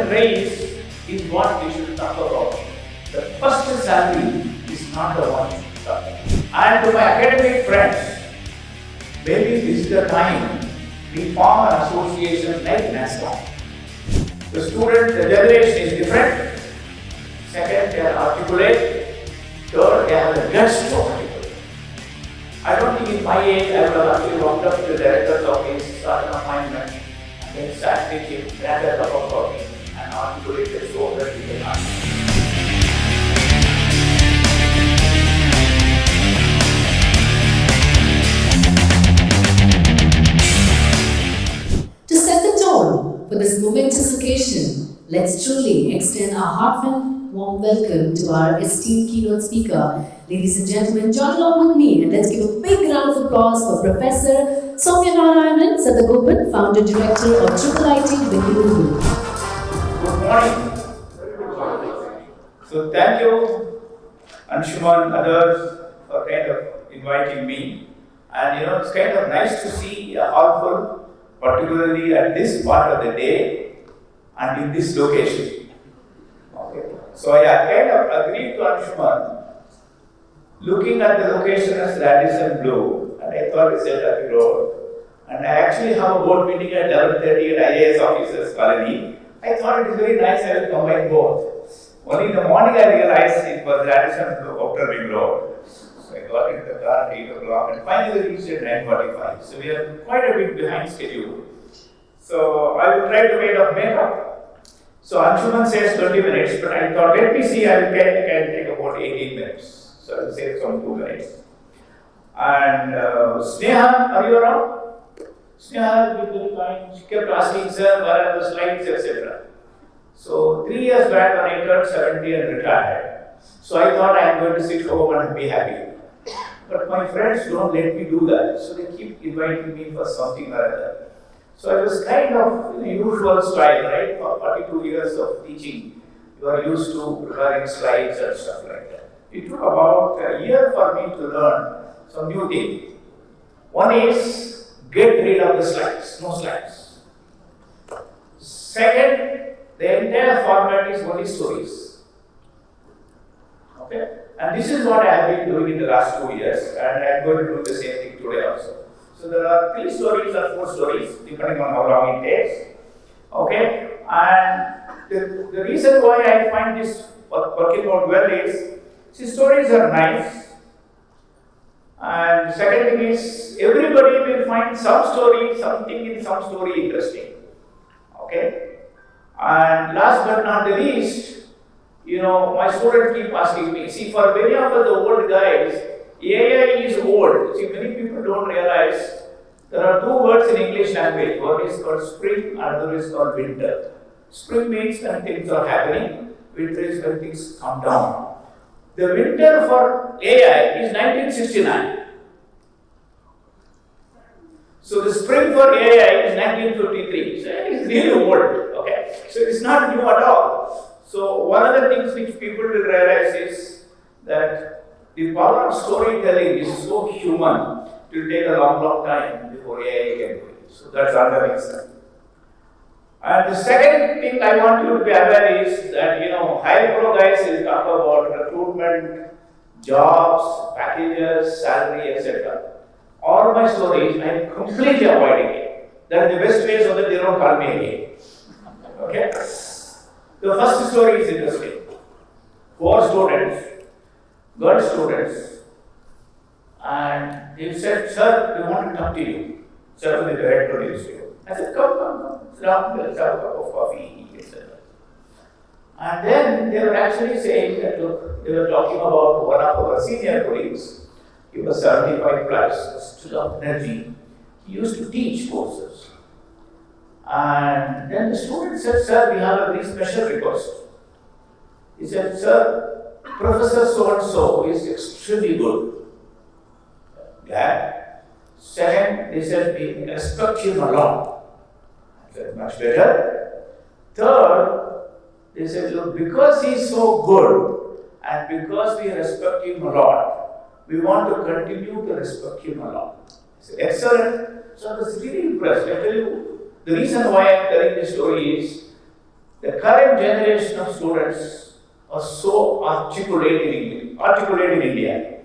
promotion raise is what we should talk about. The first salary is not the one we should talk about. And to my academic friends, maybe this is the time we form an association like NASDAQ. The student, the generation is different. Second, they are articulate. Third, they have the guts to articulate. I don't think in my age I would have actually walked up to the director's office, got an appointment, and then sat with him, grabbed a cup of coffee, and articulated so that we can articulate. To set the tone for this momentous occasion, let's truly extend our heartfelt warm welcome to our esteemed keynote speaker. Ladies and gentlemen, join along with me and let's give a big round of applause for Professor Sadagopan, Founder Director of IIIT Bengaluru. Good morning. So thank you, Anshuman and others for kind of inviting me. And it's kind of nice to see a hall full, particularly at this part of the day and in this location. Okay. So I kind of agreed to Anshuman, looking at the location as Radisson Blue, and I thought it's at the road. And I actually have a board meeting at 11:30 at IAS Officers Colony. I thought it is very nice, I will combine both. Only in the morning I realized it was Radisson Blue Outer Ring Road. So I got into the car at 8 o'clock and finally reached at 9:45. So we are quite a bit behind schedule. So I will try to make up. So Anshuman says 20 minutes, but I thought, let me see, I can take about 18 minutes. So I will save some 2 minutes. And Sneha, are you around? Sneha will be very kind. She kept asking, sir, where are the slides, etc. So 3 years back when I turned 70 and retired, so I thought I am going to sit home and be happy. But my friends don't let me do that, so they keep inviting me for something or other. So I was kind of in the usual style, right? For 42 years of teaching, you are used to preparing slides and stuff like that. It took about a year for me to learn some new things. One is get rid of the slides, no slides. Second, the entire format is only stories. Okay? And this is what I have been doing in the last 2 years, and I am going to do the same thing today also. So there are 3 stories or 4 stories, depending on how long it takes. Okay? And the reason why I find this working out well is, see, stories are nice. And second thing is, everybody will find something in some story interesting. Okay? And last but not the least, my students keep asking me, see, for many of us, the old guys, AI is old. See, many people don't realize there are 2 words in English language. One is called spring, another is called winter. Spring means when things are happening, winter is when things come down. The winter for AI is 1969. So the spring for AI is 1953. So it is really old. Okay? So it's not new at all. So one of the things which people will realize is that the power of storytelling is so human, it will take a long time before AI can do it. So that's another reason. And the second thing I want you to be aware is that, high pro guys will talk about recruitment, jobs, packages, salary, etc. All my stories, I am completely avoiding it. That's the best way so that they don't call me again. Okay? The first story is interesting. 4 students, girl students, and they said, sir, we want to talk to you. Sir, the director is here. I said, come. Sit down, let's have a cup of coffee, etc. And then they were actually saying that, look, they were talking about one of our senior colleagues. He was 75 plus, still of energy. He used to teach courses. And then the student said, sir, we have a very special request. He said, sir, Professor so-and-so is extremely good. Glad. Second, they said, we respect him a lot. I said, much better. Third, they said, look, because he is so good and because we respect him a lot, we want to continue to respect him a lot. I said, excellent. So I was really impressed. I tell you, the reason why I am telling this story is, The current generation of students are so articulate in India.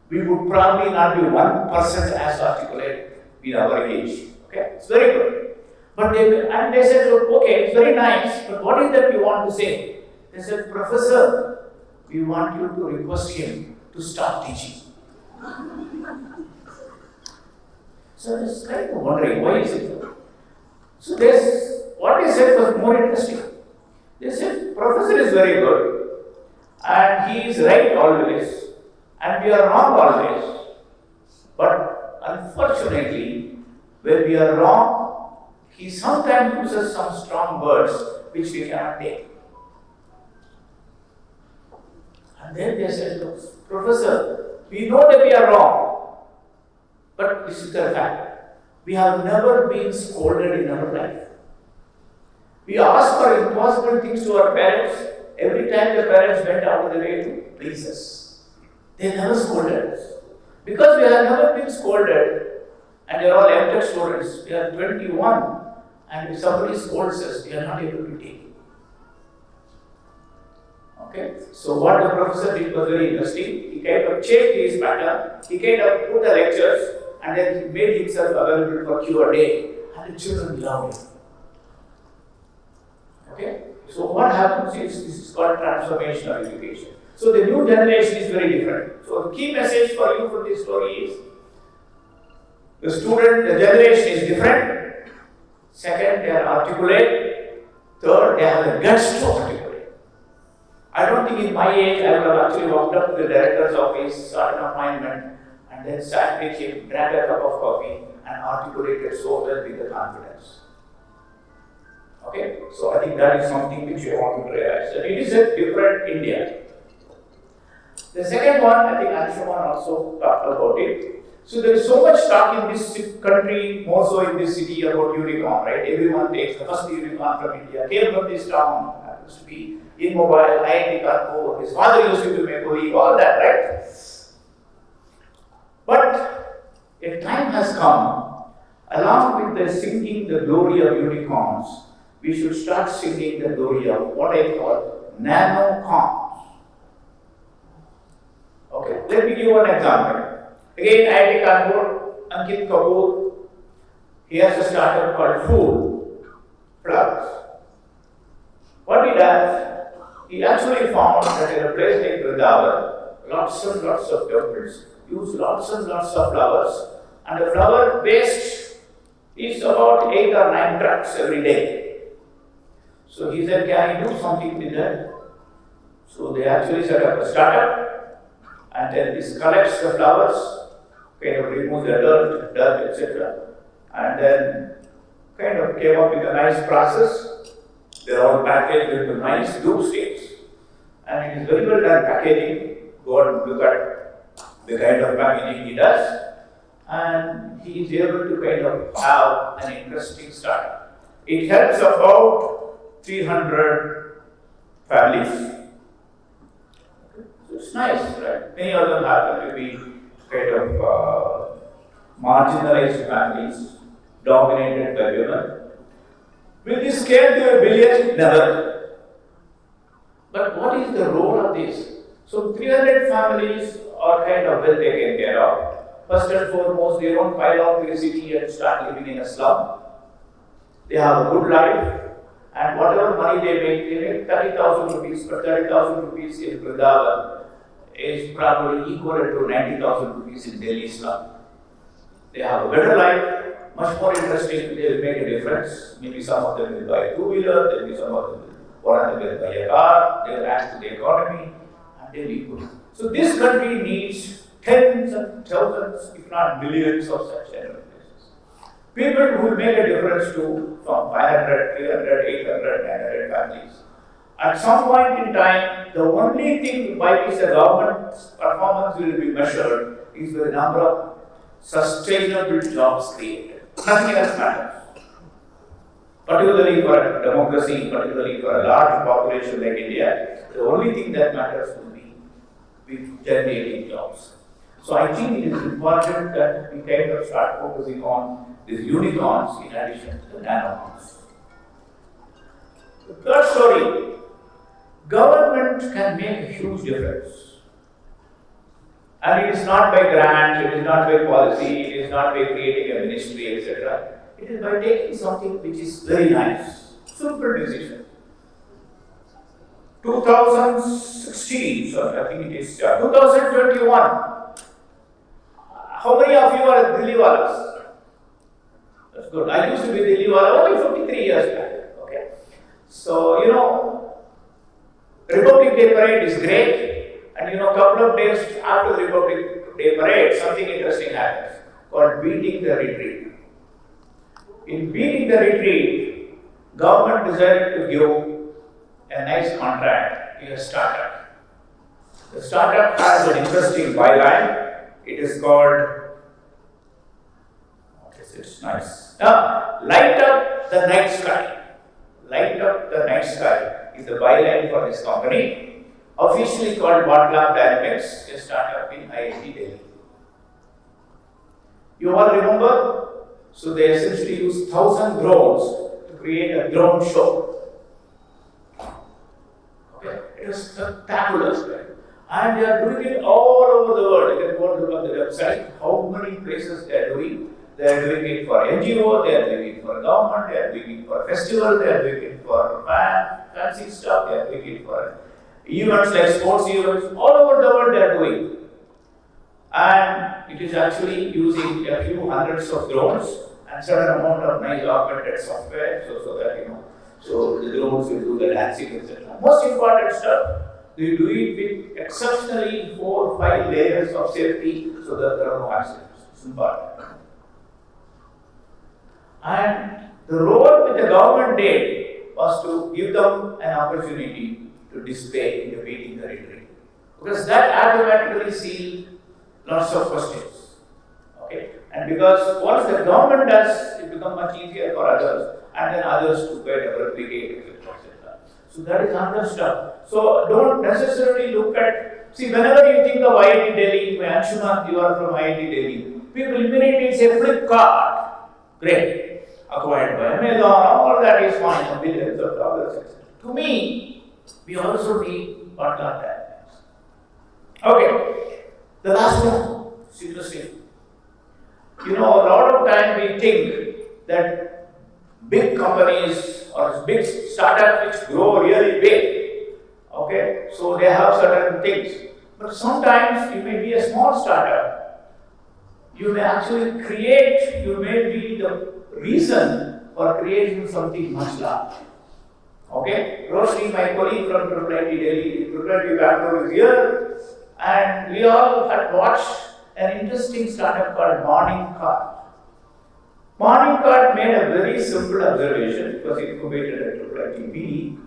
We would probably not be 1% as articulate in our age. Okay, it's very good. But they said, look, okay, it's very nice, but what is that you want to say? They said, Professor, we want you to request him to start teaching. So I was kind of wondering, why is it? So what they said was more interesting. They said, Professor is very good, and he is right always, and we are wrong always. But unfortunately, when we are wrong, he sometimes uses some strong words which we cannot take. And then they said, look, Professor, we know that we are wrong, but this is the fact. We have never been scolded in our life. We ask for impossible things to our parents every time the parents went out of the way to please us. They never scolded us. Because we have never been scolded, and they are all MTech students, we are 21, and if somebody scolds us, we are not able to take it. Okay? So what the professor did was very interesting. He kind of changed his pattern, he kind of put the lectures, and then he made himself available for Q&A, and the children loved it. Okay? So what happens is, this is called transformational education. So the new generation is very different. So the key message for you from this story is, the generation is different. Second, they are articulate. Third, they have the guts to articulate. I don't think in my age I would have actually walked up to the director's office, sought an appointment, and then sat with him, drank a cup of coffee, and articulated so well with the confidence. Okay, so I think that is something which you want to realize, that it is a different India. The second one, I think Anshuman also talked about it. So there is so much talk in this country, more so in this city, about unicorn, right? Everyone takes the first unicorn from India, came from this town, happens to be immobile, IIT Bengaluru, his father used to be my colleague, all that, right? But a time has come, along with the singing the glory of unicorns, we should start singing the glory of what I call nano-cons. Okay, let me give one example. Again, IIT Kanpur, Ankit Kapoor, he has a startup called Phool Flowers. What he does, he actually found that in a place like Vrindavan, lots and lots of temples use lots and lots of flowers, and the flower waste is about 8 or 9 trucks every day. So he said, can I do something with that? So they actually set up a startup, and then this collects the flowers, kind of remove the dirt, etc. And then kind of came up with a nice process. They're all packaged into nice loop states. And it is very well done packaging. Go and look at the kind of packaging he does. And he is able to kind of have an interesting startup. It helps about 300 families. So it's nice, right? Many of them happen to be kind of marginalized families, dominated by women. Will this scale to $1 billion? Never. But what is the role of this? So 300 families are kind of well taken care of. First and foremost, they don't pile up to the city and start living in a slum. They have a good life, and whatever money they make 30,000 rupees, but 30,000 rupees in Vrindavan is probably equal to 90,000 rupees in Delhi slum. They have a better life, much more interesting, they will make a difference. Maybe some of them will buy a two-wheeler, maybe some of them will buy a car, they will add to the economy, and they will be good. So this country needs tens and thousands, if not millions of such enterprises. People who will make a difference to from 500, 300, 800, 900 families. At some point in time, the only thing by which the government's performance will be measured is the number of sustainable jobs created. Nothing else matters. Particularly for a democracy, particularly for a large population like India, the only thing that matters will be generating jobs. So I think it is important that we kind of start focusing on these unicorns in addition to the nanocons. The third story, government can make a huge difference. And it is not by grant, it is not by policy, it is not by creating a ministry, etc. It is by taking something which is very nice. Simple decision. 2016, sorry, I think it is 2021. How many of you are Delhi Walas? That's good. I used to be Delhi Wala only 53 years back. Okay. So, Republic Day parade is great. And a couple of days after the Republic Day parade, something interesting happens called beating the retreat. In beating the retreat, government decided to give a nice contract to a startup. The startup has an interesting byline. It is called, it's nice. Now, light up the night sky. Light up the night sky is the byline for this company. Officially called Bottlab Dynamics, a startup in IIT Delhi. You all remember? So they essentially use 1,000 drones to create a drone show. Okay, it is spectacular, right? And they are doing it all over the world. You can go and look on the website how many places they are doing. They are doing it for NGO, they are doing it for government, they are doing it for festival, they are doing it for fancy stuff, they are doing it for events like sports events, all over the world they are doing. And it is actually using a few hundreds of drones and certain amount of nice augmented software so that so the drones will do the dancing, etc. Most important stuff, they do it with exceptionally 4 or 5 layers of safety so that there are no accidents. It's important. And the role that the government did was to give them an opportunity to display in the meeting the retreat. Because that automatically sealed lots of questions. Okay? And because once the government does, it becomes much easier for others, and then others to get a replicate, etc. So that is another stuff. So don't necessarily look at, see, whenever you think of IIT Delhi, my Anshuman, you are from IIT Delhi, people immediately say Flipkart. Great. Acquired by Amazon, all that is fine, billions of dollars, etc. To me, we also need Bottlab Dynamics. Okay, the last one, secrecy. A lot of time we think that big companies or big startups which grow really big, okay, so they have certain things. But sometimes you may be a small startup. You may actually create, you may be the reason for creating something much large. Okay, Roshni, my colleague from IIIT Delhi, IIIT Bengaluru is here, and we all had watched an interesting startup called Morning Card. Morning Card made a very simple observation because it incubated at IIIT,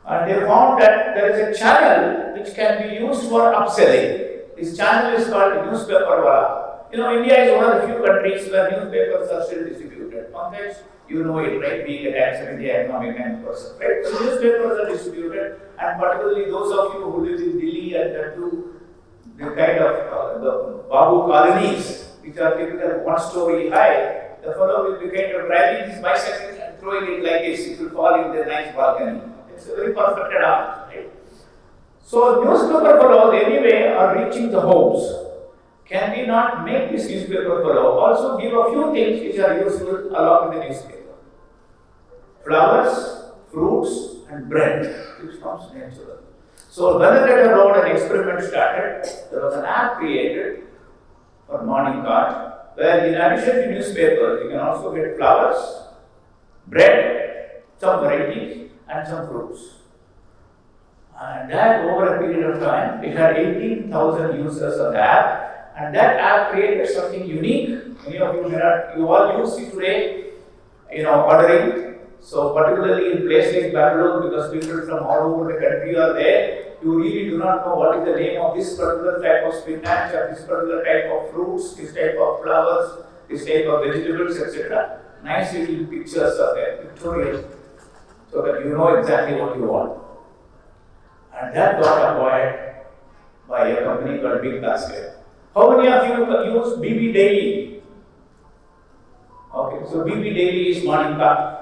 and they found that there is a channel which can be used for upselling. This channel is called newspaper wala. India is one of the few countries where newspapers are still distributed. Pankaj, you know it, right? Being a Times of India economic person, right? So newspapers are distributed, and particularly those of you who live in Delhi and the kind of the Babu colonies, which are typical one-story high, the fellow will be kind of driving his bicycle and throwing it like this. It will fall in the nice balcony. It's a very perfected art, right? So newspaper fellows anyway are reaching the homes. Can we not make this newspaper fellow also give a few things which are useful along with the newspaper? Flowers, fruits, and bread, which comes natural. So Bengaluru Road, an experiment started. There was an app created for Morning Card, where in addition to newspapers, you can also get flowers, bread, some varieties, and some fruits. And that over a period of time, it had 18,000 users on the app. And that app created something unique. Many of you may not, you all use it today, ordering. So particularly in places like Bangalore, because people from all over the country are there, you really do not know what is the name of this particular type of spinach or this particular type of fruits, this type of flowers, this type of vegetables, etc. Nice little pictures are there, pictorial, so that you know exactly what you want. And that got acquired by a company called Big Basket. How many of you use BB Daily? Okay, so BB Daily is Morning Card.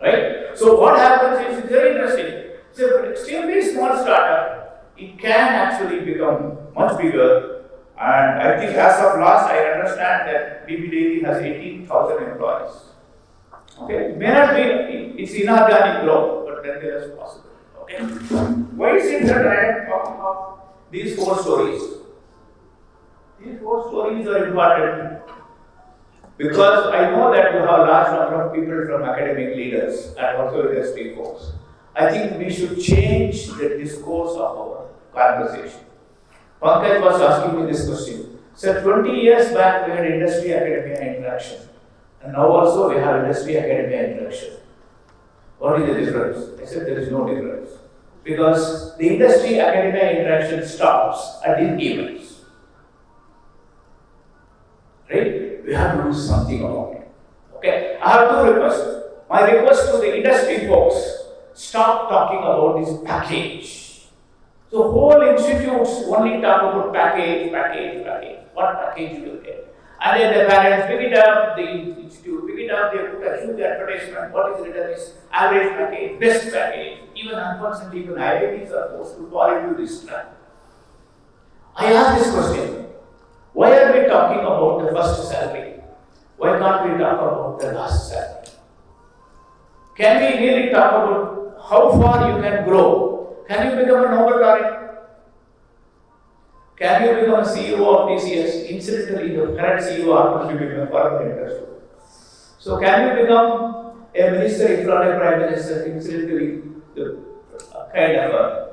right? So what happens is, it's very interesting. It's a extremely small startup. It can actually become much bigger. And I think as of last, I understand that BB Daily has 18,000 employees. Okay, it may not be, it's inorganic growth, but then there is possible. Okay, why is it that I am talking about these 4 stories? These 4 stories are important because I know that you have a large number of people from academic leaders and also industry folks. I think we should change the discourse of our conversation. Pankaj was asking me this question. So 20 years back we had industry academia interaction, and now also we have industry academia interaction. What is the difference? I said there is no difference. Because the industry academia interaction stops at these events. Right? We have to do something about it. Okay? I have 2 requests. My request to the industry folks, stop talking about this package. So whole institutes only talk about package. What package you will get? And then the parents pick it up, the institute pick it up, they put a huge advertisement, what is written is average package, best package. Even unfortunately, even IITs are forced to fall into this trap. I ask this question, why are we talking about the first salary? Why can't we talk about the last salary? Can we really talk about how far you can grow? Can you become a Nobel laureate? Can you become a CEO of TCS? Incidentally, the current CEO happens to be a foreign industry. So can you become a minister if not a prime minister? Incidentally, the kind of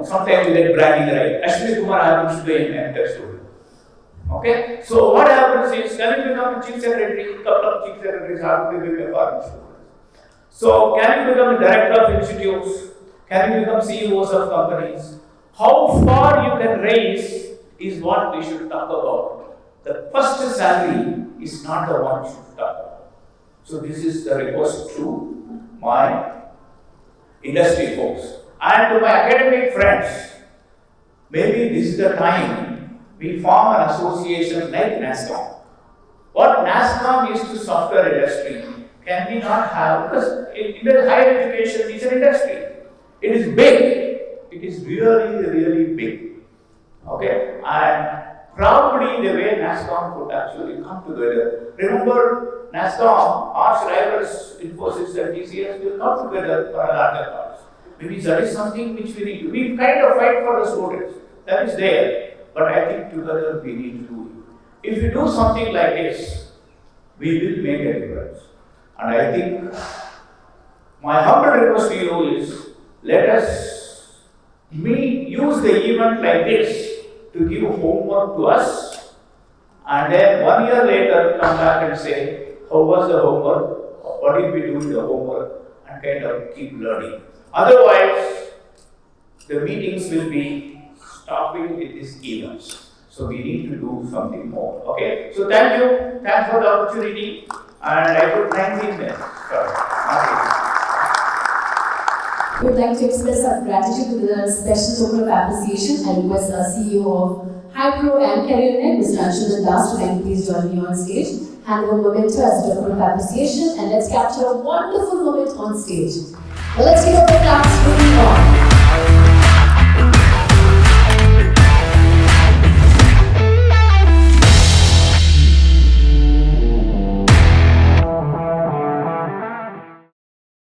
sometimes you get bragging right. Ashwini Kumar happens to be an mentor student. Okay? So what happens is, can you become a chief secretary? A couple of chief secretaries happen to be a foreign student. So can you become a director of institutes? Can you become CEOs of companies? How far you can raise is what we should talk about. The first salary is not the one we should talk about. So this is the request to my industry folks. And to my academic friends, maybe this is the time we form an association like NASCOM. What NASCOM is to software industry, can we not have, because in the higher education is an industry. It is big. It is really big. Okay? And probably the way NASCOM could actually come together. Remember, NASCOM, arch rivals, Infosys and TCS will come together for a larger cause. Maybe that is something which we need to. We kind of fight for the students. That is there. But I think together we need to do it. If we do something like this, we will make a difference. And I think my humble request to you is, let us use the event like this to give homework to us, and then 1 year later come back and say, how was the homework? What did we do with the homework? And kind of keep learning. Otherwise, the meetings will be stopping with these events. So we need to do something more. Okay? So thank you. Thanks for the opportunity. And I put 19 minutes. We would like to express our gratitude to the special token of appreciation. I request our CEO of Hypro and CareerNet, Mr. Anshuman Das, to kindly please join me on stage. Hand over Momentum as a token of appreciation, and let's capture a wonderful moment on stage. Well, let's give up the claps for you all.